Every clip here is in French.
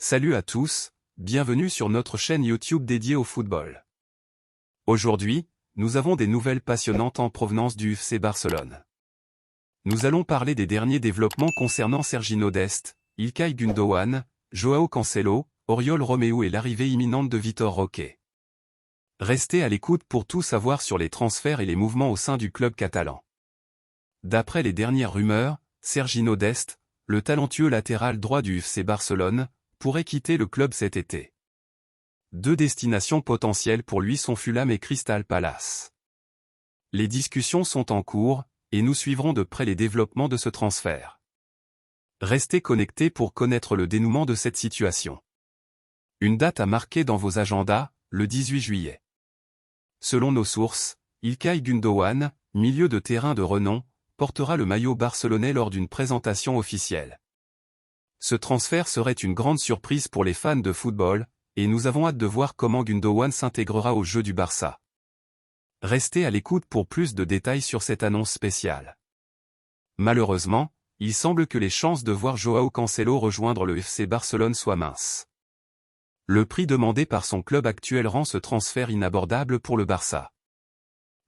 Salut à tous, bienvenue sur notre chaîne YouTube dédiée au football. Aujourd'hui, nous avons des nouvelles passionnantes en provenance du FC Barcelone. Nous allons parler des derniers développements concernant Serginho Dest, İlkay Gündoğan, João Cancelo, Oriol Romeu et l'arrivée imminente de Vitor Roque. Restez à l'écoute pour tout savoir sur les transferts et les mouvements au sein du club catalan. D'après les dernières rumeurs, Serginho Dest, le talentueux latéral droit du FC Barcelone, pourrait quitter le club cet été. Deux destinations potentielles pour lui sont Fulham et Crystal Palace. Les discussions sont en cours, et nous suivrons de près les développements de ce transfert. Restez connectés pour connaître le dénouement de cette situation. Une date à marquer dans vos agendas, le 18 juillet. Selon nos sources, İlkay Gündoğan, milieu de terrain de renom, portera le maillot barcelonais lors d'une présentation officielle. Ce transfert serait une grande surprise pour les fans de football, et nous avons hâte de voir comment Gündoğan s'intégrera au jeu du Barça. Restez à l'écoute pour plus de détails sur cette annonce spéciale. Malheureusement, il semble que les chances de voir João Cancelo rejoindre le FC Barcelone soient minces. Le prix demandé par son club actuel rend ce transfert inabordable pour le Barça.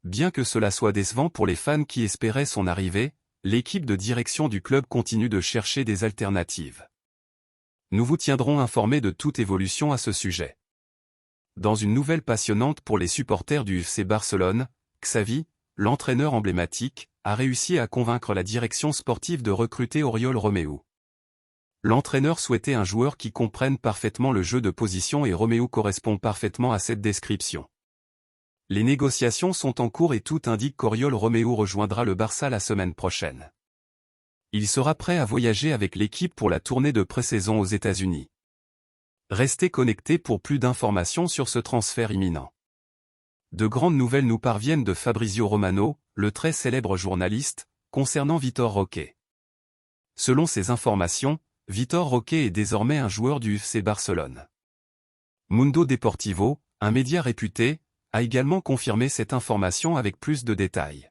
Bien que cela soit décevant pour les fans qui espéraient son arrivée, l'équipe de direction du club continue de chercher des alternatives. Nous vous tiendrons informés de toute évolution à ce sujet. Dans une nouvelle passionnante pour les supporters du FC Barcelone, Xavi, l'entraîneur emblématique, a réussi à convaincre la direction sportive de recruter Oriol Romeu. L'entraîneur souhaitait un joueur qui comprenne parfaitement le jeu de position et Romeu correspond parfaitement à cette description. Les négociations sont en cours et tout indique qu'Oriol Romeu rejoindra le Barça la semaine prochaine. Il sera prêt à voyager avec l'équipe pour la tournée de pré-saison aux États-Unis. Restez connectés pour plus d'informations sur ce transfert imminent. De grandes nouvelles nous parviennent de Fabrizio Romano, le très célèbre journaliste, concernant Vitor Roque. Selon ces informations, Vitor Roque est désormais un joueur du FC Barcelone. Mundo Deportivo, un média réputé, a également confirmé cette information avec plus de détails.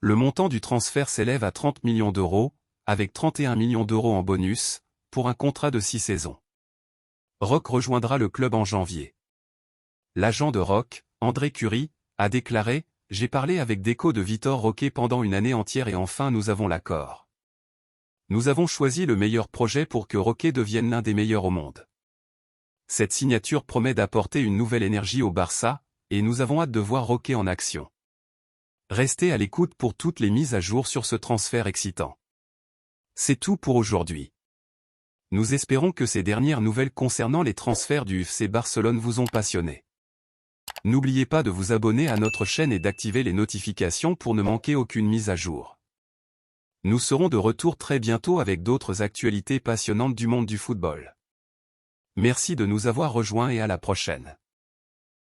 Le montant du transfert s'élève à 30 millions d'euros, avec 31 millions d'euros en bonus, pour un contrat de 6 saisons. Roque rejoindra le club en janvier. L'agent de Roque, André Curie, a déclaré « J'ai parlé avec Deco de Vitor Roque pendant une année entière et enfin nous avons l'accord. Nous avons choisi le meilleur projet pour que Roque devienne l'un des meilleurs au monde. Cette signature promet d'apporter une nouvelle énergie au Barça, et nous avons hâte de voir Roque en action. » Restez à l'écoute pour toutes les mises à jour sur ce transfert excitant. C'est tout pour aujourd'hui. Nous espérons que ces dernières nouvelles concernant les transferts du FC Barcelone vous ont passionné. N'oubliez pas de vous abonner à notre chaîne et d'activer les notifications pour ne manquer aucune mise à jour. Nous serons de retour très bientôt avec d'autres actualités passionnantes du monde du football. Merci de nous avoir rejoints et à la prochaine.